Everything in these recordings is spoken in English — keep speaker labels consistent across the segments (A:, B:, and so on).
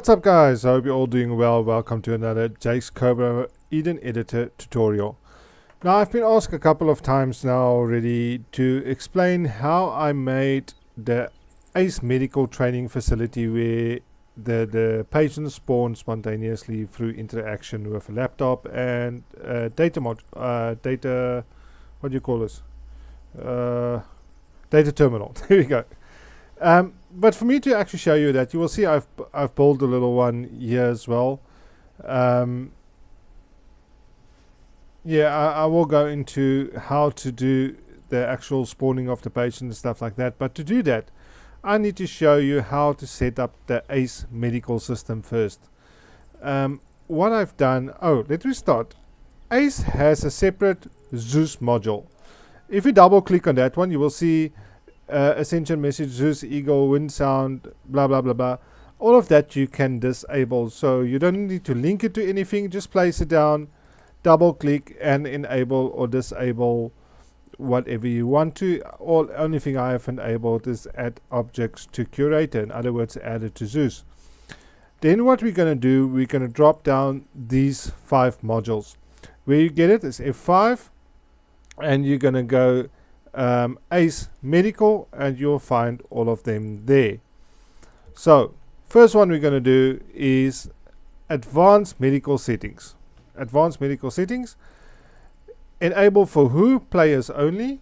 A: What's up guys, I hope you're all doing well. Welcome to another Jake's Cobra Eden Editor tutorial. Now I've been asked a couple of times now already to explain how I made the ACE medical training facility where the patients spawn spontaneously through interaction with a laptop and data, what do you call this? Data terminal. There we go. But for me to actually show you that, you will see I've built a little one here as well. Yeah, I will go into how to do the actual spawning of the patient and stuff like that. But to do that, I need to show you how to set up the ACE medical system first. What I've done, let me start. ACE has a separate Zeus module. If you double click on that one, you will see Ascension message, Zeus, Eagle, Wind Sound, blah blah blah blah. All of that you can disable, so you don't need to link it to anything. Just place it down, double click and enable or disable whatever you want to. Only thing I have enabled is add objects to curator, in other words add it to Zeus. Then what we're going to do, we're going to drop down these 5 modules. Where you get it is F5 and you're going to go ACE medical and you'll find all of them there. So first one we're going to do is advanced medical settings. Advanced medical settings, enable for who? Players only.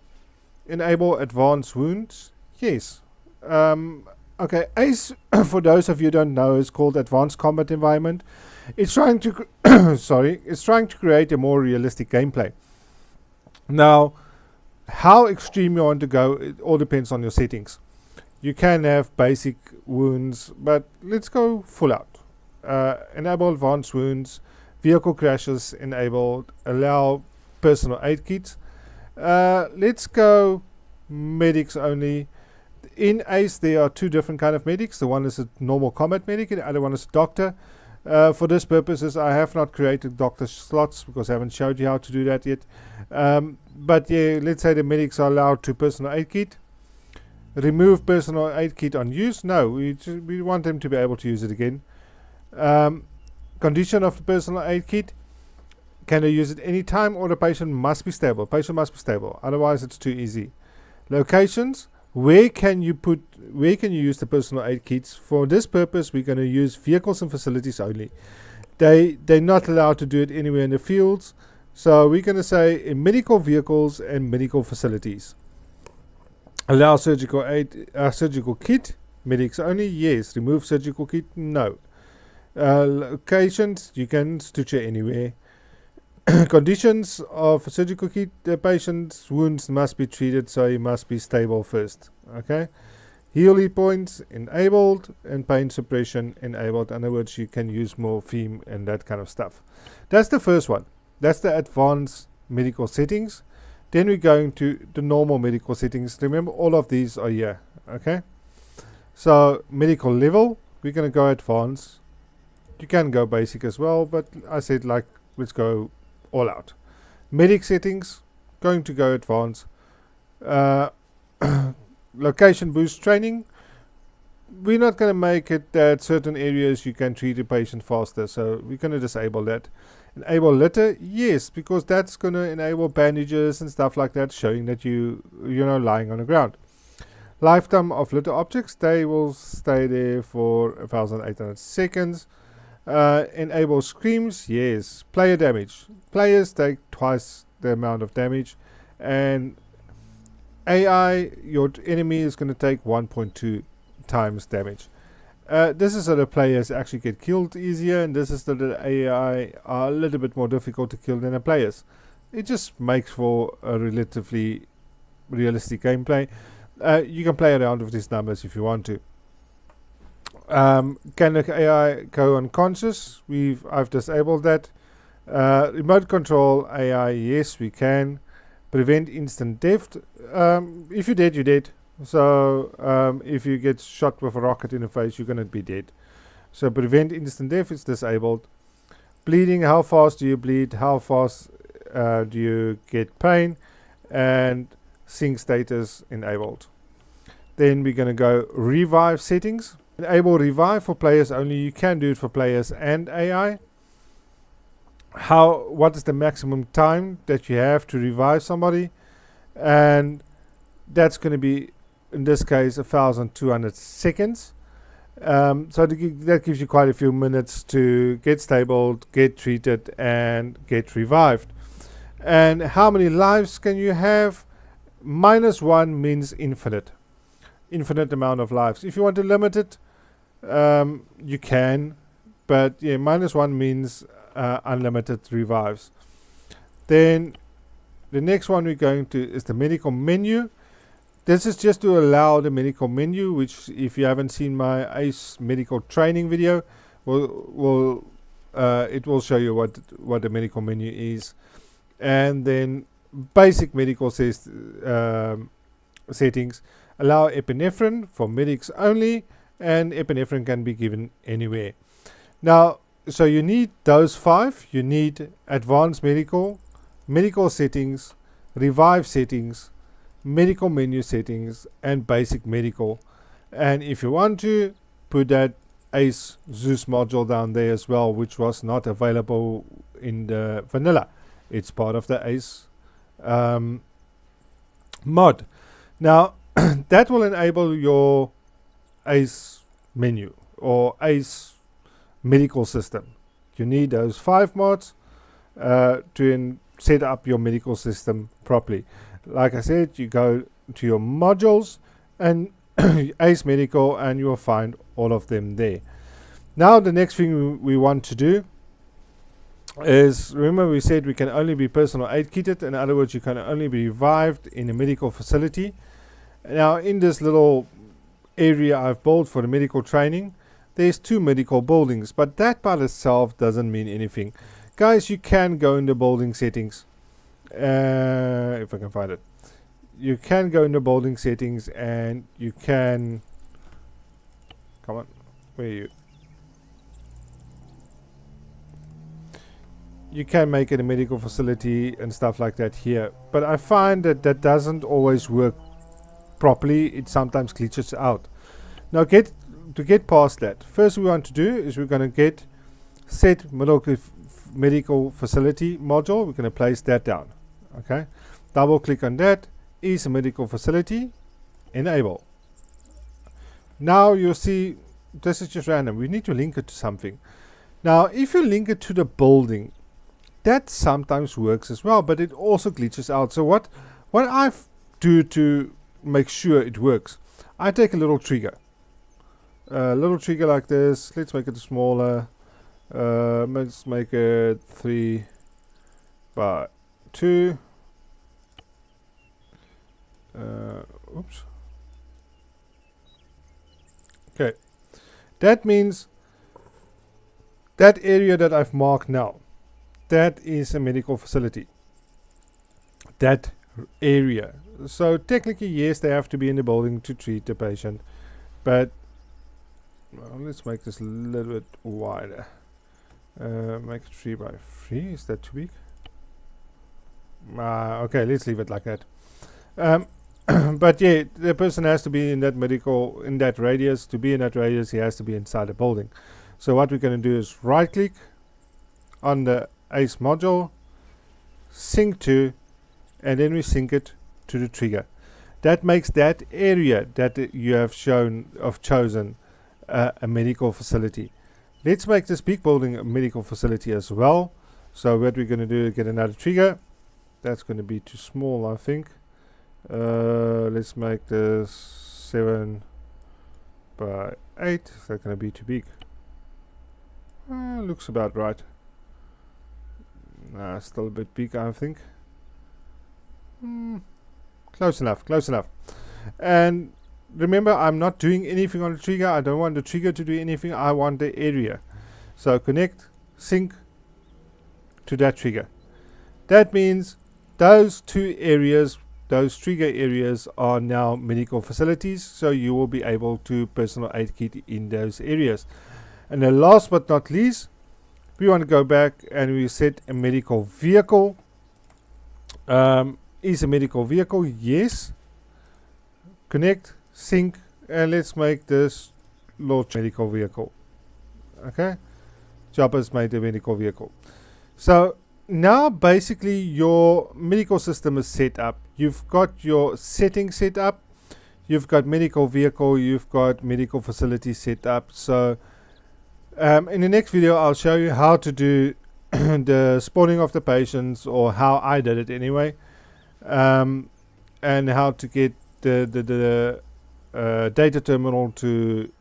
A: Enable advanced wounds, yes. Okay, ACE for those of you who don't know is called advanced combat environment. It's trying to it's trying to create a more realistic gameplay. Now how extreme you want to go, it all depends on your settings. You can have basic wounds, but let's go full out. Enable advanced wounds, vehicle crashes enabled, allow personal aid kits. Let's go medics only. In ACE there are 2 different kind of medics. The one is a normal combat medic and the other one is a doctor. For this purposes I have not created doctor slots because I haven't showed you how to do that yet. But yeah, let's say the medics are allowed to personal aid kit. Remove personal aid kit on use. No, we want them to be able to use it again. Condition of the personal aid kit. Can they use it any time or the patient must be stable? Patient must be stable, otherwise it's too easy. Locations. Where can you use the personal aid kits? For this purpose we're going to use vehicles and facilities only. They're not allowed to do it anywhere in the fields. So we're going to say in medical vehicles and medical facilities. Allow surgical aid, surgical kit, medics only, yes. Remove surgical kit, no. Locations, you can stitch it anywhere. Conditions of a surgical kit, the patient's wounds must be treated, so he must be stable first. Okay. Healing points enabled and pain suppression enabled. In other words, you can use morphine and that kind of stuff. That's the first one. That's the advanced medical settings. Then we're going to the normal medical settings. Remember, all of these are here. Okay. So medical level, we're going to go advanced. You can go basic as well, but I said like let's go all out. Medic settings, going to go advanced. Location boost training. We're not going to make it that certain areas you can treat a patient faster, so we're going to disable that. Enable litter, yes, because that's going to enable bandages and stuff like that, showing that you're lying on the ground. Lifetime of litter objects, they will stay there for 1800 seconds. Enable screams, yes. Player damage, players take twice the amount of damage, and AI, your enemy is going to take 1.2 times damage. This is so the players actually get killed easier, and this is so the AI are a little bit more difficult to kill than the players. It just makes for a relatively realistic gameplay. You can play around with these numbers if you want to. Can the AI go unconscious? I've disabled that. Remote control AI, yes, we can. Prevent instant death. If you're dead, you're dead. So if you get shot with a rocket in the face, you're gonna be dead. So prevent instant death is disabled. Bleeding, how fast do you bleed? How fast do you get pain? And sync status enabled. Then we're gonna go revive settings. Enable revive for players only. You can do it for players and AI. What is the maximum time that you have to revive somebody? And that's going to be, in this case, 1,200 seconds. So that gives you quite a few minutes to get stabled, get treated, and get revived. And how many lives can you have? -1 means infinite amount of lives. If you want to limit it, you can, but yeah, -1 means unlimited revives. Then the next one we're going to is the medical menu. This is just to allow the medical menu, which, if you haven't seen my ACE medical training video, it will show you what the medical menu is. And then basic medical settings allow epinephrine for medics only, and epinephrine can be given anywhere. Now, so you need those 5. You need advanced medical settings, revive settings, medical menu settings, and basic medical. And if you want to, put that ACE Zeus module down there as well, which was not available in the vanilla. It's part of the ACE mod. Now, that will enable your ACE menu or ACE medical system. You need those 5 mods to set up your medical system properly. Like I said, you go to your modules and ACE medical, and you will find all of them there. Now the next thing we want to do is, remember we said we can only be personal aid kitted. In other words, you can only be revived in a medical facility. Now in this little area I've built for the medical training, there's 2 medical buildings, but that by itself doesn't mean anything. Guys, you can go in the building settings, if I can find it. You can go in the building settings and you can, come on, where are you? You can make it a medical facility and stuff like that here, but I find that that doesn't always work properly. It sometimes glitches out. Now to get past that, first we want to do is we're going to get set medical facility module. We're going to place that down. Okay, double click on that. Is a medical facility, enable. Now you'll see this is just random. We need to link it to something. Now if you link it to the building, that sometimes works as well, but it also glitches out. So what I do to make sure it works, I take a little trigger like this. Let's make it smaller. Let's make it 3 by 2. Oops. Okay, that means that area that I've marked now, that is a medical facility. That area. So technically, yes, they have to be in the building to treat the patient, but well, let's make this a little bit wider. Make it 3 by 3. Is that too big? Okay, let's leave it like that. But yeah, the person has to be in that radius. To be in that radius, he has to be inside the building. So what we're going to do is right click on the ACE module, sync to, and then we sync it to the trigger. That makes that area that you have chosen a medical facility. Let's make this big building a medical facility as well. So what we're going to do is get another trigger. That's going to be too small, I think. Let's make this 7 by 8. Is that going to be too big? Looks about right. Nah, still a bit big, I think. Close enough, close enough. And remember, I'm not doing anything on the trigger. I don't want the trigger to do anything. I want the area. So connect, sync to that trigger. That means those 2 areas, those trigger areas, are now medical facilities. So you will be able to personal aid kit in those areas. And then last but not least, we want to go back and we set a medical vehicle. Is a medical vehicle? Yes. Connect, sync, and let's make this launch medical vehicle. Okay, Jobber's made a medical vehicle. So now basically your medical system is set up. You've got your settings set up, you've got medical vehicle, you've got medical facility set up. So in the next video I'll show you how to do the spawning of the patients, or how I did it anyway, and how to get the data terminal to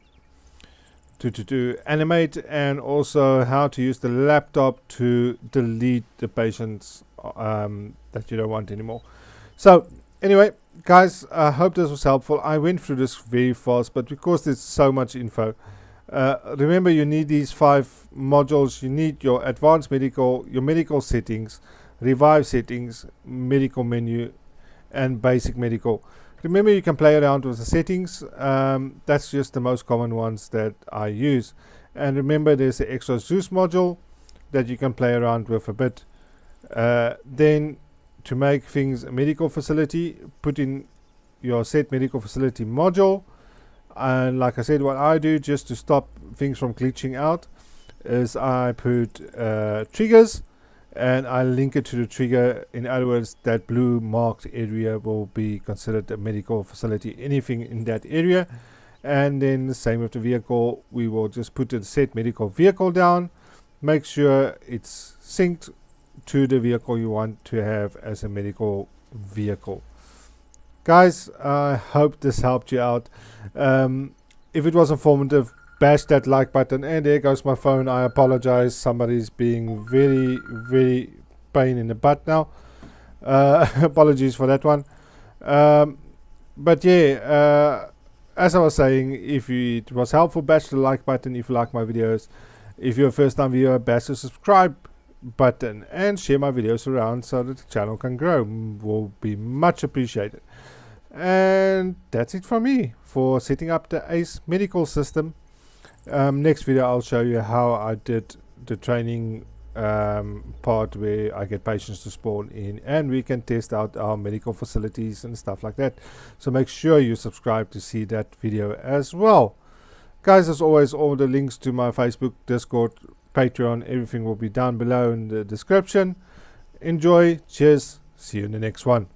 A: animate, and also how to use the laptop to delete the patients that you don't want anymore. So anyway, guys, I hope this was helpful. I went through this very fast, but because there's so much info, remember you need these 5 modules. You need your advanced medical, your medical settings, revive settings, medical menu, and basic medical. Remember, you can play around with the settings. That's just the most common ones that I use. And remember, there's the extra Zeus module that you can play around with a bit. Then to make things a medical facility, put in your set medical facility module. And like I said, what I do just to stop things from glitching out is I put triggers, and I link it to the trigger. In other words, that blue marked area will be considered a medical facility, anything in that area. And then the same with the vehicle, we will just put the set medical vehicle down, make sure it's synced to the vehicle you want to have as a medical vehicle. Guys, I hope this helped you out. If it was informative, bash that like button. And there goes my phone. I apologize, somebody's being very pain in the butt now. Apologies for that one. But yeah, as I was saying, if it was helpful, bash the like button if you like my videos. If you're a first time viewer, bash the subscribe button and share my videos around so that the channel can grow. Will be much appreciated. And that's it from me for setting up the ACE medical system. Next video I'll show you how I did the training part where I get patients to spawn in, and we can test out our medical facilities and stuff like that. So make sure you subscribe to see that video as well. Guys, as always, all the links to my Facebook, Discord, Patreon, everything will be down below in the description. Enjoy, cheers, see you in the next one.